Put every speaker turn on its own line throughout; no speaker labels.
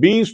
20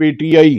PTI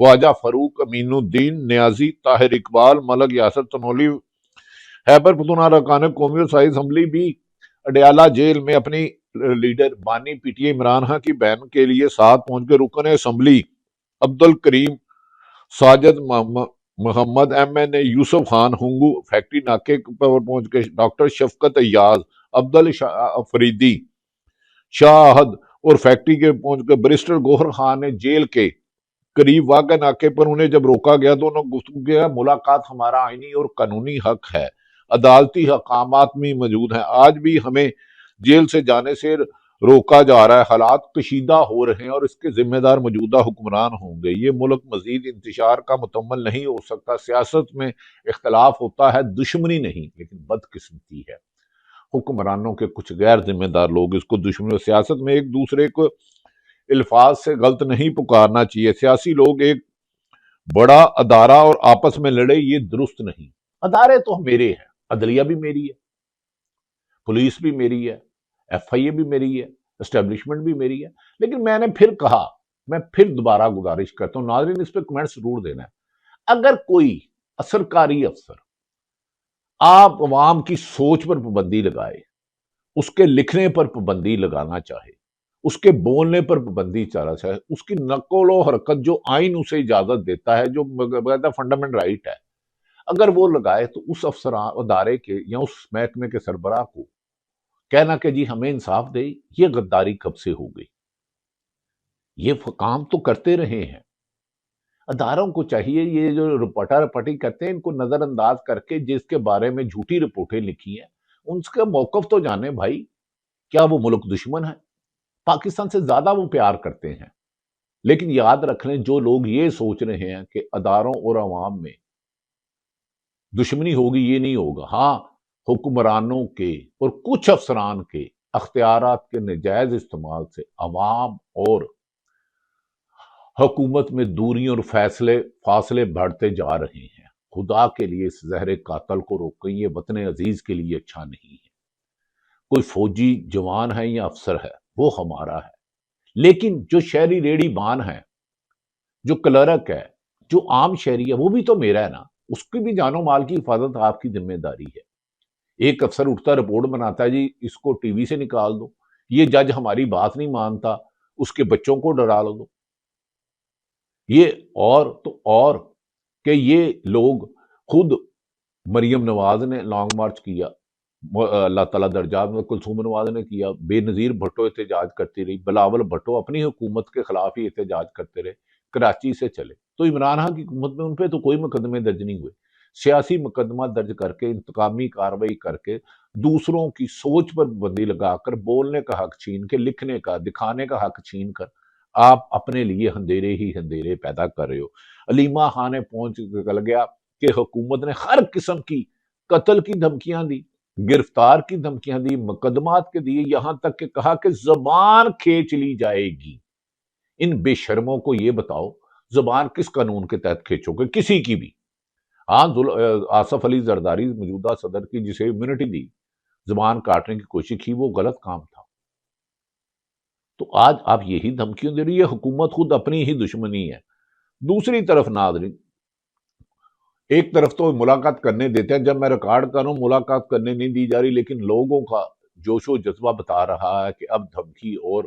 خواجہ فاروق امین الدین نیازی، طاہر اقبال، ملک یاسر تنولی، خیبر پختونخوا ارکان قومی اور صوبائی اسمبلی بھی اڈیالہ جیل میں اپنی لیڈر بانی P T I Imran Khan کی بہن کے لیے ساتھ پہنچ کے رکن اسمبلی عبد الکریم ساجد محمد ایم این اے یوسف خان ہنگو فیکٹری ناکے پر پہنچ کے ڈاکٹر شفقت ایاز، عبدال فریدی، شاہ احد اور فیکٹری کے پہنچ کے بیرسٹر گوہر خان نے جیل کے قریب واقع ناکے پر انہیں جب روکا گیا تو انہوں نے گفتگو کیا، ملاقات ہمارا آئینی اور قانونی حق ہے، عدالتی حکامات میں موجود ہیں، آج بھی ہمیں جیل سے جانے سے روکا جا رہا ہے، حالات کشیدہ ہو رہے ہیں اور اس کے ذمہ دار موجودہ حکمران ہوں گے، یہ ملک مزید انتشار کا مکمل نہیں ہو سکتا، سیاست میں اختلاف ہوتا ہے، دشمنی نہیں لیکن بدقسمتی ہے، حکمرانوں کے کچھ غیر ذمہ دار لوگ اس کو دشمنی، سیاست میں ایک دوسرے کو الفاظ سے غلط نہیں پکارنا چاہیے، سیاسی لوگ ایک بڑا ادارہ اور آپس میں لڑے، یہ درست نہیں، ادارے تو میرے ہیں، عدلیہ بھی میری ہے، پولیس بھی میری ہے، ایف آئی اے بھی میری ہے، اسٹیبلشمنٹ بھی میری ہے، لیکن میں نے پھر کہا، میں پھر دوبارہ گزارش کرتا ہوں، ناظرین اس پہ کمنٹ ضرور دینا ہے، اگر کوئی اثرکاری افسر آپ عوام کی سوچ پر پابندی لگائے، اس کے لکھنے پر پابندی لگانا چاہے، اس کے بولنے پر پابندی چاہنا چاہے، اس کی نقل و حرکت جو آئین اسے اجازت دیتا ہے، جو باقاعدہ فنڈامنٹل رائٹ ہے، اگر وہ لگائے تو اس ادارے کے یا اس محکمے کے سربراہ کو کہنا کہ جی ہمیں انصاف دے، یہ غداری کب سے ہو گئی؟ یہ کام تو کرتے رہے ہیں، اداروں کو چاہیے یہ جو رپٹی کرتے ہیں ان کو نظر انداز کر کے جس کے بارے میں جھوٹی رپورٹیں لکھی ہیں ان کا موقف تو جانے بھائی، کیا وہ ملک دشمن ہے؟ پاکستان سے زیادہ وہ پیار کرتے ہیں، لیکن یاد رکھ لیں جو لوگ یہ سوچ رہے ہیں کہ اداروں اور عوام میں دشمنی ہوگی، یہ نہیں ہوگا، ہاں حکمرانوں کے اور کچھ افسران کے اختیارات کے ناجائز استعمال سے عوام اور حکومت میں دوریوں اور فاصلے بڑھتے جا رہے ہیں، خدا کے لیے اس زہر قاتل کو روکیں، یہ وطن عزیز کے لیے اچھا نہیں ہے، کوئی فوجی جوان ہے یا افسر ہے وہ ہمارا ہے، لیکن جو شہری ریڑھی بان ہے، جو کلرک ہے، جو عام شہری ہے، وہ بھی تو میرا ہے نا، اس کی بھی جان و مال کی حفاظت آپ کی ذمہ داری ہے۔ ایک افسر اٹھتا رپورٹ بناتا ہے جی اس کو ٹی وی سے نکال دو، یہ جج ہماری بات نہیں مانتا، اس کے بچوں کو ڈرا دو، یہ اور کہ یہ لوگ خود مریم نواز نے لانگ مارچ کیا، اللہ تعالیٰ درجات میں کلثوم نواز نے کیا، بے نظیر بھٹو احتجاج کرتی رہی، بلاول بھٹو اپنی حکومت کے خلاف ہی احتجاج کرتے رہے، کراچی سے چلے، تو عمران خان کی حکومت میں ان پہ تو کوئی مقدمے درج نہیں ہوئے، سیاسی مقدمہ درج کر کے انتقامی کارروائی کر کے دوسروں کی سوچ پر پابندی لگا کر بولنے کا حق چھین کے، لکھنے کا دکھانے کا حق چھین کر آپ اپنے لیے اندھیرے ہی اندھیرے پیدا کر رہے ہو۔ علیمہ خان نے پہنچ کر گیا کہ حکومت نے ہر قسم کی قتل کی دھمکیاں دی، گرفتار کی دھمکیاں دی، مقدمات کے دیے، یہاں تک کہ کہا کہ زبان کھینچ لی جائے گی۔ ان بے شرموں کو یہ بتاؤ زبان کس قانون کے تحت کھینچو گے؟ کسی کی بھی؟ ہاں آصف علی زرداری موجودہ صدر کی جسے امیونٹی دی، زبان کاٹنے کی کوشش کی، وہ غلط کام تھا، تو آج آپ یہی دھمکیوں دے رہی ہے، حکومت خود اپنی ہی دشمنی ہے۔ دوسری طرف ناظرین، ایک طرف تو ملاقات کرنے دیتے ہیں، جب میں ریکارڈ کروں ملاقات کرنے نہیں دی جا رہی، لیکن لوگوں کا جوش و جذبہ بتا رہا ہے کہ اب دھمکی اور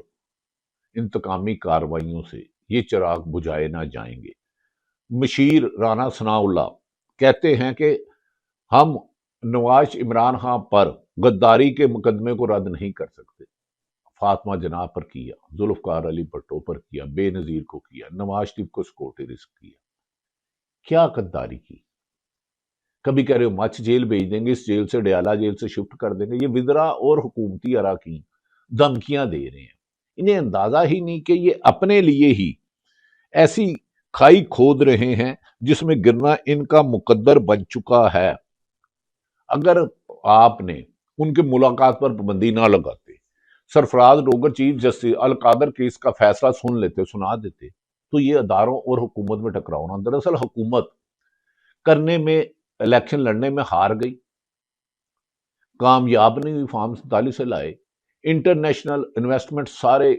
انتقامی کارروائیوں سے یہ چراغ بجھائے نہ جائیں گے۔ مشیر رانا ثناء اللہ کہتے ہیں کہ ہم نواز عمران خان پر غداری کے مقدمے کو رد نہیں کر سکتے، فاطمہ جناح پر کیا، ذوالفقار علی بھٹو پر کیا، بے نظیر کو کیا، نواز شریف کو سکیورٹی رسک کیا، کیا غداری کی؟ کبھی کہہ رہے ہو مچھ جیل بھیج دیں گے، اس جیل سے ڈیالہ جیل سے شفٹ کر دیں گے، یہ وزرا اور حکومتی اراکین دھمکیاں دے رہے ہیں، انہیں اندازہ ہی نہیں کہ یہ اپنے لیے ہی ایسی کھائی کھود رہے ہیں جس میں گرنا ان کا مقدر بن چکا ہے۔ اگر آپ نے ان کے ملاقات پر پابندی نہ لگاتے، سرفراز ڈوگر چیف جسٹس القادر کیس کا فیصلہ سنا دیتے تو یہ اداروں اور حکومت میں ٹکراؤ نہ۔ دراصل حکومت کرنے میں الیکشن لڑنے میں ہار گئی، کامیاب نہیں ہوئی، فارم 47 سے لائے، انٹرنیشنل انویسٹمنٹ سارے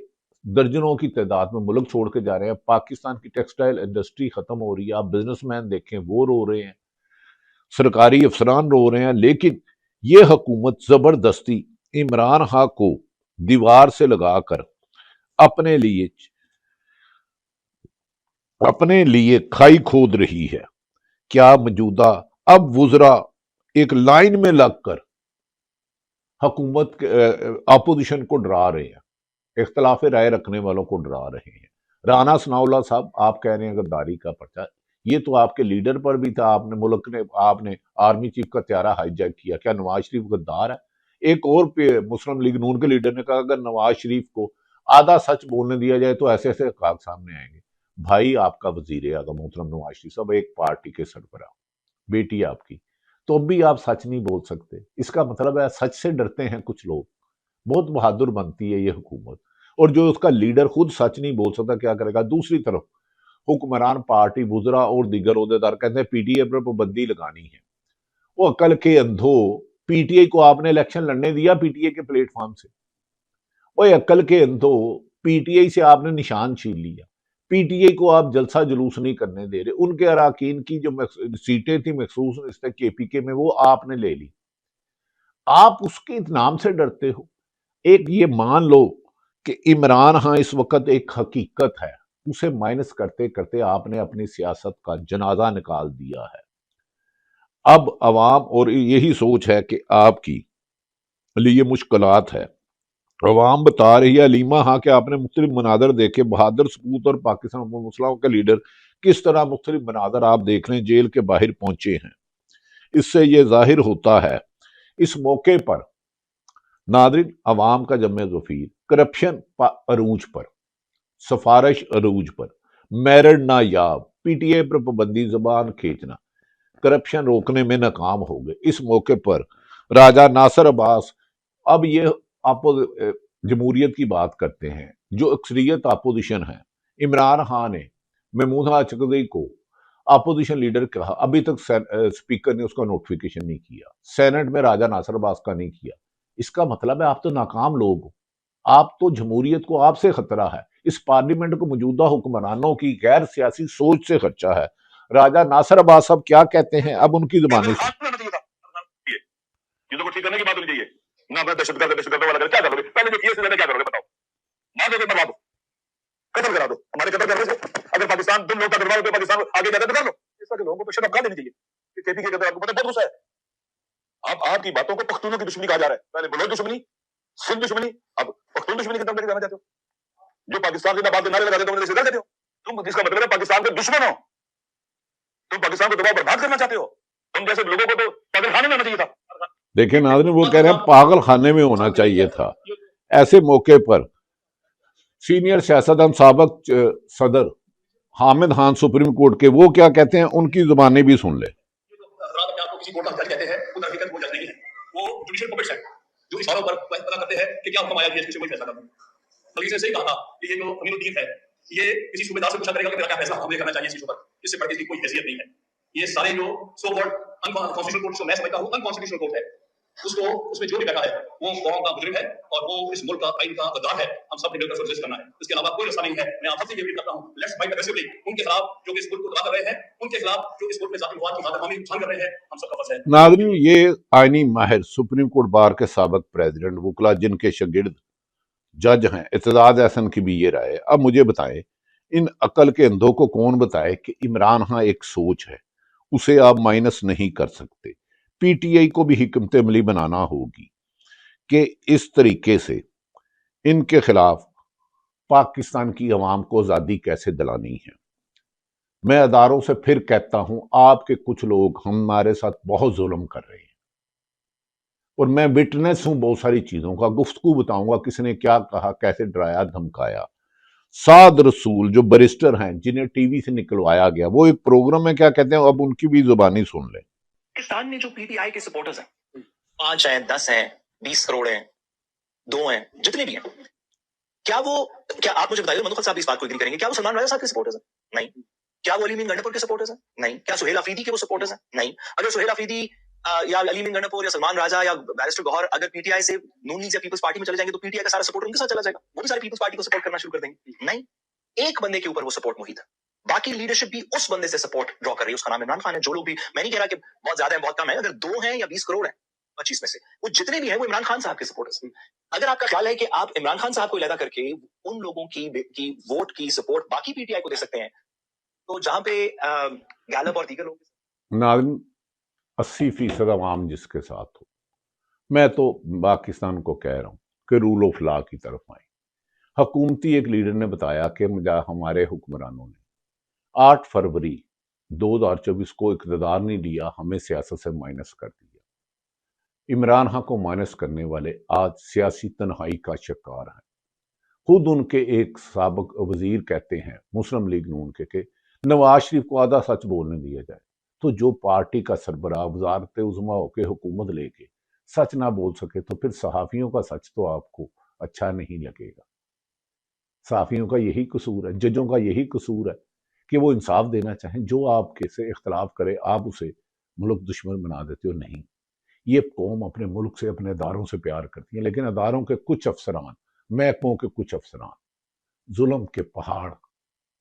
درجنوں کی تعداد میں ملک چھوڑ کے جا رہے ہیں. پاکستان کی ٹیکسٹائل انڈسٹری ختم ہو رہی ہے. آپ بزنس مین دیکھیں وہ رو رہے ہیں, سرکاری افسران رو رہے ہیں. لیکن یہ حکومت زبردستی عمران خان کو دیوار سے لگا کر اپنے لیے کھائی کھود رہی ہے. کیا موجودہ اب وزراء ایک لائن میں لگ کر حکومت اپوزیشن کو ڈرا رہے ہیں, اختلاف رائے رکھنے والوں کو ڈرا رہے ہیں. رانا ثناء اللہ صاحب, آپ کہہ رہے ہیں غداری کا پرچہ, یہ تو آپ کے لیڈر پر بھی تھا. آپ نے آرمی چیف کا طیارہ ہائی جیک کیا. کیا نواز شریف غدار ہے؟ ایک اور مسلم لیگ نون کے لیڈر نے کہا اگر نواز شریف کو آدھا سچ بولنے دیا جائے تو ایسے ایسے حقائق سامنے آئیں گے. بھائی آپ کا وزیر اعظم محترم نواز شریف صاحب ایک پارٹی کے سربراہ, بیٹی آپ کی, تو اب بھی آپ سچ نہیں بول سکتے. اس کا مطلب ہے سچ سے ڈرتے ہیں کچھ لوگ. بہت بہادر بنتی ہے یہ حکومت, اور جو اس کا لیڈر خود سچ نہیں بول سکتا کیا کرے گا. دوسری طرف حکمران پارٹی وزراء اور دیگر عہدیدار کہتے ہیں پی ٹی آئی پر پابندی لگانی ہے. وہ عقل کے اندھو, پی ٹی آئی کو آپ نے الیکشن لڑنے دیا پی ٹی آئی کے پلیٹ فارم سے؟ وہ عقل کے اندھو, پی ٹی آئی سے آپ نے نشان چھین لیا. پی ٹی آئی کو آپ جلسہ جلوس نہیں کرنے دے رہے. ان کے اراکین کی جو سیٹیں تھیں مخصوص رشتے کے پی کے میں, وہ آپ نے لے لی. آپ اس کے نام سے ڈرتے ہو. ایک یہ مان لو کہ عمران خان اس وقت ایک حقیقت ہے, اسے مائنس کرتے کرتے آپ نے اپنی سیاست کا جنازہ نکال دیا ہے. اب عوام, اور یہی سوچ ہے کہ آپ کی لیے مشکلات ہے, عوام بتا رہی ہے علیمہ خان کہ آپ نے مختلف مناظر دیکھے, بہادر سپوت اور پاکستان مسلموں کے لیڈر کس طرح مختلف مناظر آپ دیکھ لیں جیل کے باہر پہنچے ہیں. اس سے یہ ظاہر ہوتا ہے اس موقع پر ناظرین, عوام کا جمع ظفیر کرپشن عروج پر, سفارش عروج پر, میرڈ نایاب, پی ٹی اے پر پابندی, زبان کھینچنا, کرپشن روکنے میں ناکام ہو گئے. اس موقع پر راجہ ناصر عباس اب یہ جمہوریت کی بات کرتے ہیں, جو اکثریت اپوزیشن ہے. عمران خان نے محمود چکردی کو اپوزیشن لیڈر کہا, ابھی تک سپیکر نے اس کا نوٹیفیکیشن نہیں کیا, سینٹ میں راجہ ناصر عباس کا نہیں کیا. اس کا مطلب ہے آپ تو ناکام لوگ ہو. آپ تو جمہوریت کو آپ سے خطرہ ہے. اس پارلیمنٹ کو موجودہ حکمرانوں کی غیر سیاسی سوچ سے خدشہ ہے. راجہ ناصر عباس صاحب کیا کہتے ہیں, اب ان کی زبانی سے.
چیزوں کو ٹھیک کرنے کی بات ہونی چاہیے. نہ اپنا دہشت گرد والا کیا کرو گے, پہلے جو کیے سے کیا کرو گے بتاؤ. ماں دو مروا دو, قتل کرا دو. ہمارے قتل کرنے سے اگر پاکستان تم لوگ کا کروا دو, پاکستان آگے جاتا تو کر لو. اس طرح کے لوگوں کو شرم کہاں دینی چاہیے. کہ کے قدر آپ کو پتہ بہت غصہ ہے. آپ کی باتوں کو پختونوں کی دشمنی کہا جا رہا ہے. پہلے بلوچ دشمنی, سندھ دشمنی, اب پختون دشمنی کی طرف لے کے جانا چاہتے ہو. جو پاکستان کے نام نعرے لگاتے ہو اسے ڈر دیتے ہو. تم اس کا مطلب ہے پاکستان کے دشمن ہو. تم پاکستان کو دباؤ برباد کرنا چاہتے ہو. تم جیسے لوگوں کو تو پاگل خانے میں ہونا چاہیے تھا.
دیکھیں ناظرین, وہ کہہ رہے ہیں پاگل خانے میں ہونا چاہیے تھا. ایسے موقع پر سینئر سیاستدان سابق صدر حامد خان سپریم کورٹ کے, وہ کیا کہتے ہیں, ان کی زبانیں بھی سن لیں.
کسی کورٹ کا جج کہتے ہیں وہ حقیقت وہ جج نہیں ہے, وہ جوڈیشل پپٹس ہیں جو اشاروں پر پتہ کرتے ہیں کہ کیا حکم آیا ہے, اس سے کوئی فیصلہ کرنا. بلکہ صحیح کہا تھا کہ یہ جو امین الدین ہے یہ کسی صوبے دار سے پوچھا کرے گا کہ میرا کیا فیصلہ ہمیں کرنا چاہیے اس پر, اس سے بڑھ کے اس کی کوئی حیثیت نہیں ہے. یہ سارے جو سو کالڈ انکانسٹیٹیوشنل کورٹ جو میں سمجھتا ہوں انکانسٹیٹیوشنل کورٹ ہے, اس میں جو بھی بیٹھا ہے وہ قوم کا مجرم ہے اور وہ اس ملک کا آئین کا غدار ہے. ہم سب نے مل کر ریزسٹ کرنا ہے, اس کے علاوہ کوئی راستہ نہیں ہے. میں آپ سب سے یہ اپیل کرتا ہوں, لیٹس فائٹ اگریسولی ان کے خلاف جو کہ اس ملک کو تباہ کر رہے ہیں, ان کے خلاف جو اس ملک میں ذاتی مفاد کی خاطر خواہی نقصان کر رہے ہیں. ہم سب کا فرض ہے.
ناظرین, یہ آئینی ماہر سپریم کورٹ بار کے سابق پریزیڈنٹ وکلا جن کے شاگرد جج ہیں اعتزاز احسن کی بھی یہ رائے. اب مجھے بتائیں, ان عقل کے اندھوں کو کون بتائے کہ عمران خان ایک سوچ ہے, اسے آپ مائنس نہیں کر سکتے. پی ٹی آئی کو بھی حکمت عملی بنانا ہوگی کہ اس طریقے سے ان کے خلاف پاکستان کی عوام کو آزادی کیسے دلانی ہے. میں اداروں سے پھر کہتا ہوں, آپ کے کچھ لوگ ہمارے ساتھ بہت ظلم کر رہے ہیں, اور میں وٹنس ہوں بہت ساری چیزوں کا. گفتگو بتاؤں گا کس نے کیا کہا, کیسے ڈرایا دھمکایا. سعد رسول جو بیرسٹر ہیں جنہیں ٹی وی سے نکلوایا گیا, وہ ایک پروگرام میں کیا کہتے ہیں, اب ان کی بھی زبانی سن لیں.
پاکستان میں جو پی ٹی آئی کے سپورٹرز ہیں 5 ہیں, 10 ہیں, 20 کروڑ ہیں, 2 ہیں, جتنے بھی ہیں, کیا آپ مجھے بتائیے, منوخل صاحب اس بات کو اگری کریں گے, کیا وہ سلمان راجہ صاحب کے سپورٹرز ہیں؟ نہیں. کیا وہ علی مین گنڈپور کے سپورٹرز ہیں؟ نہیں. کیا سہیل آفریدی کے وہ سپورٹرز ہیں؟ نہیں. اگر سہیل آفریدی یا علی مین گنڈپور یا سلمان راجہ یا بیرسٹر گوہر اگر پی ٹی آئی سے نون لیگ یا پیپلز پارٹی میں چلے جائیں گے تو پی ٹی آئی کا سارا سپورٹ ان کے ساتھ چلا جائے گا, وہ بھی سارے پیپلز پارٹی کو سپورٹ کرنا شروع کر دیں گے. نہیں, ایک بندے کے اوپر وہ سپورٹ محیط ہے, باقی لیڈرشپ بھی اس بندے سے سپورٹ ڈرا کر رہی ہے, اس کا نام عمران خان ہے. جو لوگ بھی, میں نہیں کہہ رہا کہ بہت زیادہ ہیں بہت کم ہیں, اگر 2 ہیں یا 20 کروڑ ہیں 25 میں سے, وہ جتنے بھی ہیں وہ عمران خان صاحب کے سپورٹرز ہیں. اگر آپ کا خیال ہے کہ آپ عمران خان صاحب کو علیحدہ کر کے ان لوگوں کی ووٹ کی سپورٹ باقی پی ٹی آئی کو دے سکتے ہیں, تو جہاں پہ گیلپ اور دیگر لوگ
ناظرین 80% عوام جس کے ساتھ ہو, میں تو پاکستان کو کہہ رہا ہوں کہ رول آف لا کی طرف آئیں. حکومتی ایک لیڈر نے بتایا کہ ہمارے حکمرانوں نے 8 فروری 2024 کو اقتدار نہیں دیا, ہمیں سیاست سے مائنس کر دیا. عمران خان کو مائنس کرنے والے آج سیاسی تنہائی کا شکار ہیں. خود ان کے ایک سابق وزیر کہتے ہیں مسلم لیگ نون کے کہ نواز شریف کو آدھا سچ بولنے دیا جائے, تو جو پارٹی کا سربراہ وزارت عظمیٰ ہو کے حکومت لے کے سچ نہ بول سکے تو پھر صحافیوں کا سچ تو آپ کو اچھا نہیں لگے گا. صحافیوں کا یہی قصور ہے, ججوں کا یہی قصور ہے کہ وہ انصاف دینا چاہیں. جو آپ کے سے اختلاف کرے آپ اسے ملک دشمن بنا دیتے ہو. نہیں, یہ قوم اپنے ملک سے اپنے اداروں سے پیار کرتی ہے, لیکن اداروں کے کچھ افسران, محکموں کے کچھ افسران ظلم کے پہاڑ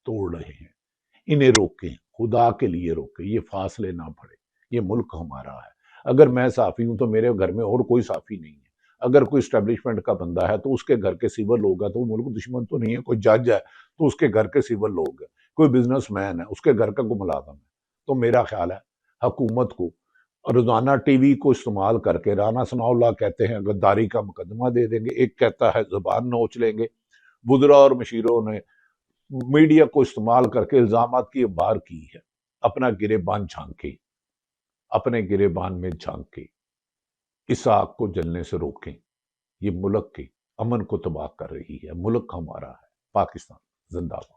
توڑ رہے ہیں. انہیں روکیں, خدا کے لیے روکیں, یہ فاصلے نہ پڑے. یہ ملک ہمارا ہے. اگر میں صحافی ہوں تو میرے گھر میں اور کوئی صحافی نہیں ہے. اگر کوئی اسٹیبلشمنٹ کا بندہ ہے تو اس کے گھر کے سول لوگ ہیں, تو وہ ملک دشمن تو نہیں ہے. کوئی جج ہے تو اس کے گھر کے سول لوگ ہیں. کوئی بزنس مین ہے اس کے گھر کا کوئی ملازم ہے. تو میرا خیال ہے حکومت کو روزانہ ٹی وی کو استعمال کر کے, رانا ثناء اللہ کہتے ہیں غداری کا مقدمہ دے دیں گے, ایک کہتا ہے زبان نوچ لیں گے. وزراء اور مشیروں نے میڈیا کو استعمال کر کے الزامات کی بار کی ہے. اپنا گریبان جھانکے, اپنے گریبان میں جھانکے اس آگ کو جلنے سے روکیں. یہ ملک کے امن کو تباہ کر رہی ہے. ملک ہمارا ہے. پاکستان زندہ باد.